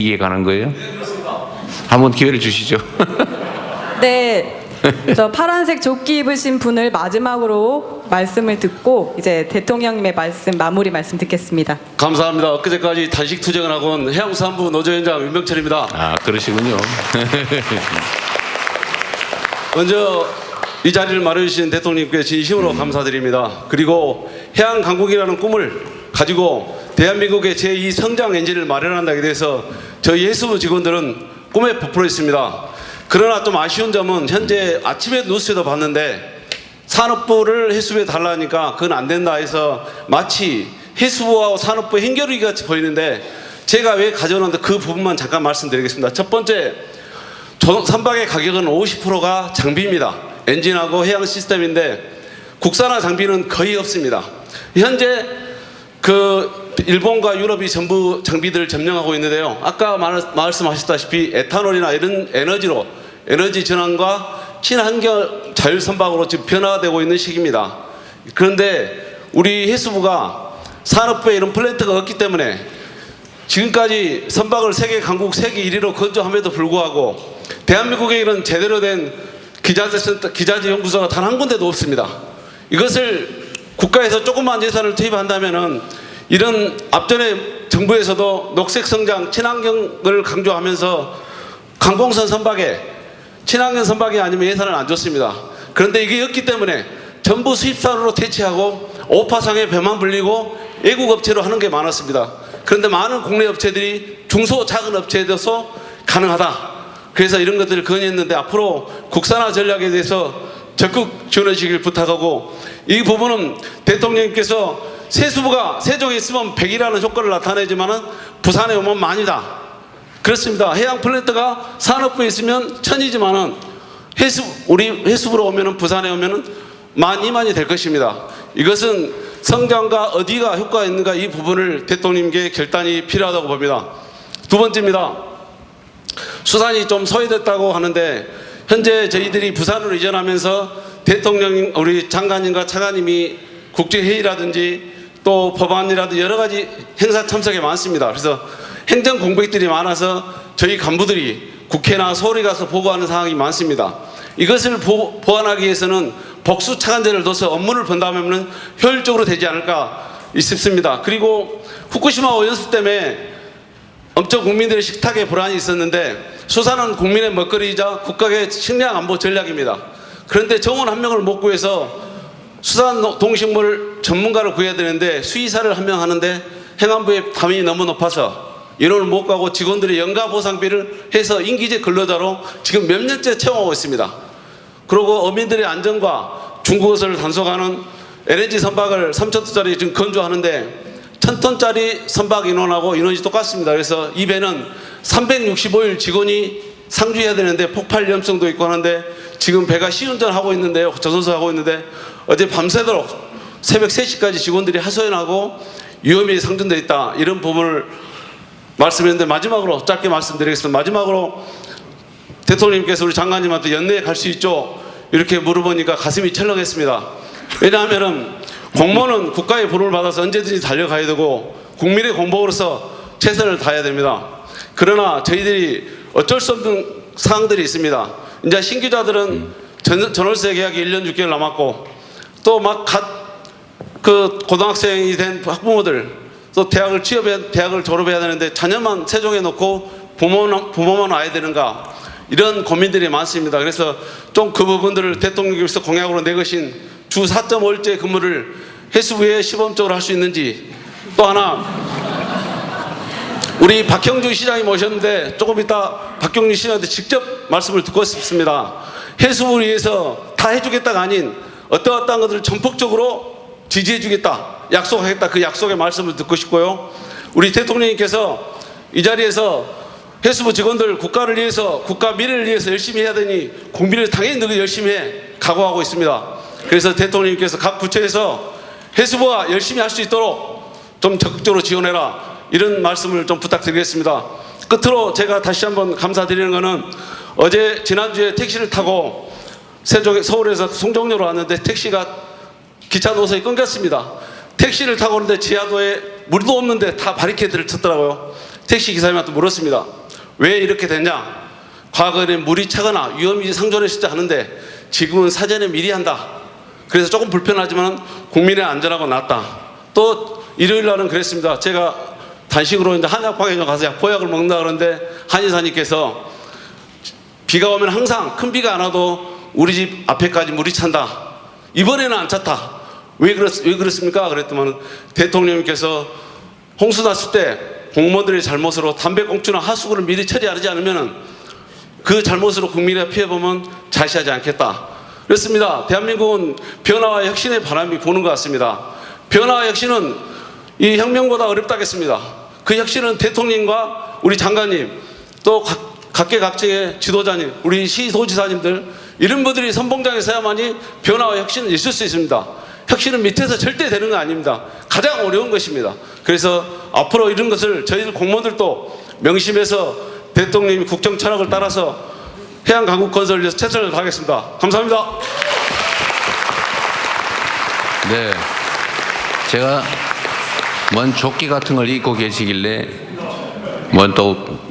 이해 가는 거예요? 한번 기회를 주시죠. 네, 저 파란색 조끼 입으신 분을 마지막으로 말씀을 듣고 이제 대통령님의 말씀 마무리 말씀 듣겠습니다. 감사합니다. 엊그제까지 단식 투쟁을 하고 온 해양수산부 노조위원장 윤병철입니다. 아, 그러시군요. 먼저 이 자리를 마련해주신 대통령님께 진심으로 감사드립니다. 그리고 해양강국이라는 꿈을 가지고 대한민국의 제2 성장 엔진을 마련한다에 대해서 저희 해수부 직원들은 꿈에 부풀어 있습니다. 그러나 좀 아쉬운 점은 현재 아침에 뉴스에도 봤는데 산업부를 해수부에 달라니까 그건 안 된다 해서 마치 해수부와 산업부의 hin겨루기 같이 보이는데, 제가 왜 가져오는데 그 부분만 잠깐 말씀드리겠습니다. 첫 번째, 선박의 가격은 50%가 장비입니다. 엔진하고 해양 시스템인데 국산화 장비는 거의 없습니다. 현재 일본과 유럽이 전부 장비들을 점령하고 있는데요. 아까 말씀하셨다시피 에탄올이나 이런 에너지 전환과 친환경 자율선박으로 지금 변화가 되고 있는 시기입니다. 그런데 우리 해수부가 산업부에 이런 플랜트가 없기 때문에 지금까지 선박을 세계 강국 세계 1위로 건조함에도 불구하고 대한민국에 이런 제대로 된 기자재 연구소가 단 한 군데도 없습니다. 이것을 국가에서 조그만 예산을 투입한다면은 이런 앞전에 정부에서도 녹색 성장, 친환경을 강조하면서 강공선 선박에 친환경 선박이 아니면 예산을 안 줬습니다. 그런데 이게 없기 때문에 전부 수입산으로 대체하고 오파상에 배만 불리고 외국 업체로 하는 게 많았습니다. 그런데 많은 국내 업체들이 중소 작은 업체에서 가능하다. 그래서 이런 것들을 건의했는데 앞으로 국산화 전략에 대해서 적극 지원해 주시길 부탁하고, 이 부분은 대통령님께서 세수부가 세종에 있으면 100이라는 효과를 나타내지만은 부산에 오면 만이다. 그렇습니다. 해양 플랜트가 산업부에 있으면 1000이지만은 우리 해수부로 오면은 부산에 오면은 12,000이 될 것입니다. 이것은 성장과 어디가 효과가 있는가, 이 부분을 대통령님께 결단이 필요하다고 봅니다. 두 번째입니다. 수산이 좀 소외됐다고 하는데 현재 저희들이 부산으로 이전하면서 대통령, 우리 장관님과 차관님이 국제회의라든지 또 법안이라든지 여러 가지 행사 참석이 많습니다. 그래서 행정 공백들이 많아서 저희 간부들이 국회나 서울에 가서 보고하는 상황이 많습니다. 이것을 보완하기 위해서는 복수 차관제를 둬서 업무를 분담하면 효율적으로 되지 않을까 싶습니다. 그리고 후쿠시마 오염수 때문에 엄청 국민들의 식탁에 불안이 있었는데 수산은 국민의 먹거리이자 국가의 식량 안보 전략입니다. 그런데 정원 한 명을 못 구해서 수산 동식물 전문가를 구해야 되는데 수의사를 한 명 하는데 행안부의 담임이 너무 높아서 인원을 못 가고 직원들이 연가 보상비를 해서 인기제 근로자로 지금 몇 년째 채용하고 있습니다. 그리고 어민들의 안전과 중국어를 단속하는 LNG 선박을 3,000톤짜리 지금 건조하는데 1,000톤짜리 선박 인원하고 인원이 똑같습니다. 그래서 이 배는 365일 직원이 상주해야 되는데 폭발 위험성도 있고 하는데 지금 배가 시운전하고 있는데요. 저선수하고 있는데 어제 밤새도록 새벽 3시까지 직원들이 하소연하고 위험이 상존되어 있다. 이런 부분을 말씀했는데 마지막으로 짧게 말씀드리겠습니다. 마지막으로 대통령님께서 우리 장관님한테 연내에 갈 수 있죠? 이렇게 물어보니까 가슴이 철렁했습니다. 왜냐하면 공무원은 국가의 부름을 받아서 언제든지 달려가야 되고 국민의 공복으로서 최선을 다해야 됩니다. 그러나 저희들이 어쩔 수 없는 사항들이 있습니다. 이제 신규자들은 전월세 계약이 1년 6개월 남았고 또 막 고등학생이 된 학부모들 또 대학을 졸업해야 되는데 자녀만 세종에 놓고 부모만 와야 되는가, 이런 고민들이 많습니다. 그래서 좀 그 부분들을 대통령께서 공약으로 내것인 주 4.5일제 근무를 해수부에 시범적으로 할 수 있는지, 또 하나 우리 박형준 시장이 모셨는데 조금 이따 박형준 시장한테 직접 말씀을 듣고 싶습니다. 해수부를 위해서 다 해주겠다가 아닌 어떠한 것들을 전폭적으로 지지해주겠다, 약속하겠다, 그 약속의 말씀을 듣고 싶고요. 우리 대통령님께서 이 자리에서 해수부 직원들 국가를 위해서, 국가 미래를 위해서 열심히 해야 되니 국민을 당연히 늘 열심히 해 각오하고 있습니다. 그래서 대통령님께서 각 부처에서 해수부가 열심히 할 수 있도록 좀 적극적으로 지원해라, 이런 말씀을 좀 부탁드리겠습니다. 끝으로 제가 다시 한번 감사드리는 것은 지난주에 택시를 타고 서울에서 송정로로 왔는데 택시가 기차 노선이 끊겼습니다. 택시를 타고 오는데 지하도에 물도 없는데 다 바리케이드를 쳤더라고요. 택시 기사님한테 물었습니다. 왜 이렇게 됐냐? 과거에는 물이 차거나 위험이 상존했을 때 하는데 지금은 사전에 미리 한다. 그래서 조금 불편하지만 국민의 안전하고 낫다. 또 일요일 날은 그랬습니다. 제가 단식으로 이제 한약방에 가서 보약을 먹는다 그러는데 한의사님께서 비가 오면 항상 큰 비가 안 와도 우리 집 앞에까지 물이 찬다. 이번에는 안 찼다. 왜 그렇습니까? 그랬더니 대통령님께서 홍수 났을 때 공무원들의 잘못으로 담배꽁초나 하수구를 미리 처리하지 않으면 그 잘못으로 국민의 피해보면 자시하지 않겠다. 그렇습니다. 대한민국은 변화와 혁신의 바람이 부는 것 같습니다. 변화와 혁신은 이 혁명보다 어렵다겠습니다. 그 혁신은 대통령과 우리 장관님 또 각계각층의 지도자님, 우리 시도지사님들 이런 분들이 선봉장에 서야만이 변화와 혁신은 있을 수 있습니다. 혁신은 밑에서 절대 되는 거 아닙니다. 가장 어려운 것입니다. 그래서 앞으로 이런 것을 저희들 공무원들도 명심해서 대통령이 국정 철학을 따라서 해양 강국 건설을 위해서 최선을 다하겠습니다. 감사합니다. 네. 제가 뭔 조끼 같은 걸 입고 계시길래 뭔 또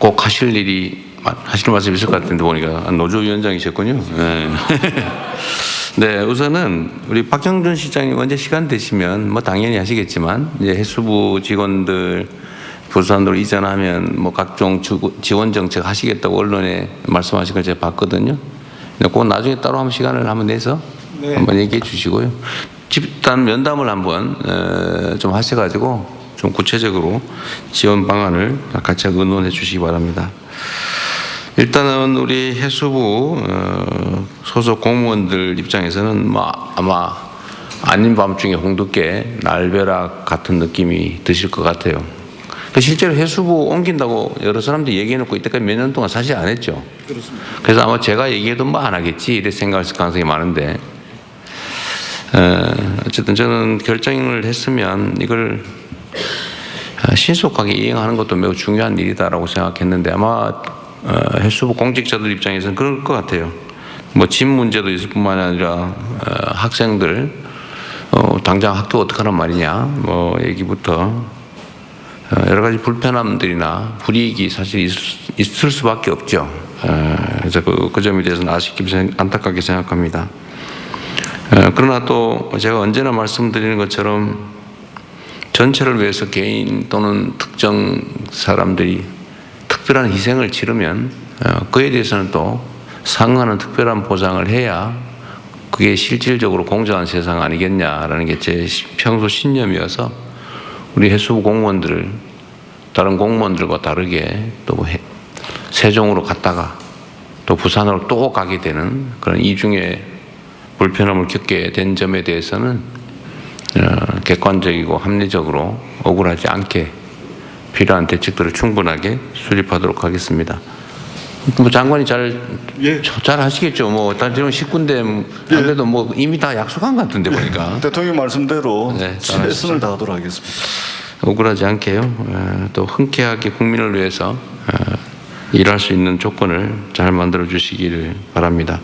꼭 하실 일이 하실 말씀이 있을 것 같은데 보니까 노조위원장이셨군요. 네. 네, 우선은 우리 박정준 시장님 언제 시간 되시면 뭐 당연히 하시겠지만 이제 해수부 직원들 부산으로 이전하면 뭐 각종 지원 정책 하시겠다고 언론에 말씀하신 걸 제가 봤거든요. 그거 나중에 따로 한번 시간을 한번 내서 네. 한번 얘기해 주시고요. 집단 면담을 한번 좀 하셔가지고 좀 구체적으로 지원 방안을 같이 의논해 주시기 바랍니다. 일단은 우리 해수부 소속 공무원들 입장에서는 아마 아닌 밤중에 홍두깨 날벼락 같은 느낌이 드실 것 같아요. 실제로 해수부 옮긴다고 여러 사람들이 얘기해놓고 이때까지 몇 년 동안 사실 안 했죠. 그렇습니다. 그래서 아마 제가 얘기해도 뭐 안 하겠지 이렇게 생각할 가능성이 많은데 어쨌든 저는 결정을 했으면 이걸 신속하게 이행하는 것도 매우 중요한 일이다라고 생각했는데 아마 해수부 공직자들 입장에서는 그럴 것 같아요. 뭐 집 문제도 있을 뿐만 아니라 학생들 당장 학교 어떡하란 말이냐 뭐 얘기부터 여러 가지 불편함들이나 불이익이 사실 있을 수밖에 없죠. 그래서 그 점에 대해서는 아쉽게 안타깝게 생각합니다. 그러나 또 제가 언제나 말씀드리는 것처럼 전체를 위해서 개인 또는 특정 사람들이 특별한 희생을 치르면 그에 대해서는 또 상응하는 특별한 보상을 해야 그게 실질적으로 공정한 세상 아니겠냐라는 게 제 평소 신념이어서 우리 해수부 공무원들을 다른 공무원들과 다르게 또 세종으로 갔다가 또 부산으로 또 가게 되는 그런 이중의 불편함을 겪게 된 점에 대해서는 객관적이고 합리적으로 억울하지 않게 필요한 대책들을 충분하게 수립하도록 하겠습니다. 뭐 장관이 잘 하시겠죠. 뭐 지금 19대 안돼도 뭐 이미 다 약속한 것 같은데 보니까. 대통령 말씀대로 네, 최선을 다하도록 하겠습니다. 억울하지 않게요. 또 흔쾌하게 국민을 위해서 일할 수 있는 조건을 잘 만들어 주시기를 바랍니다.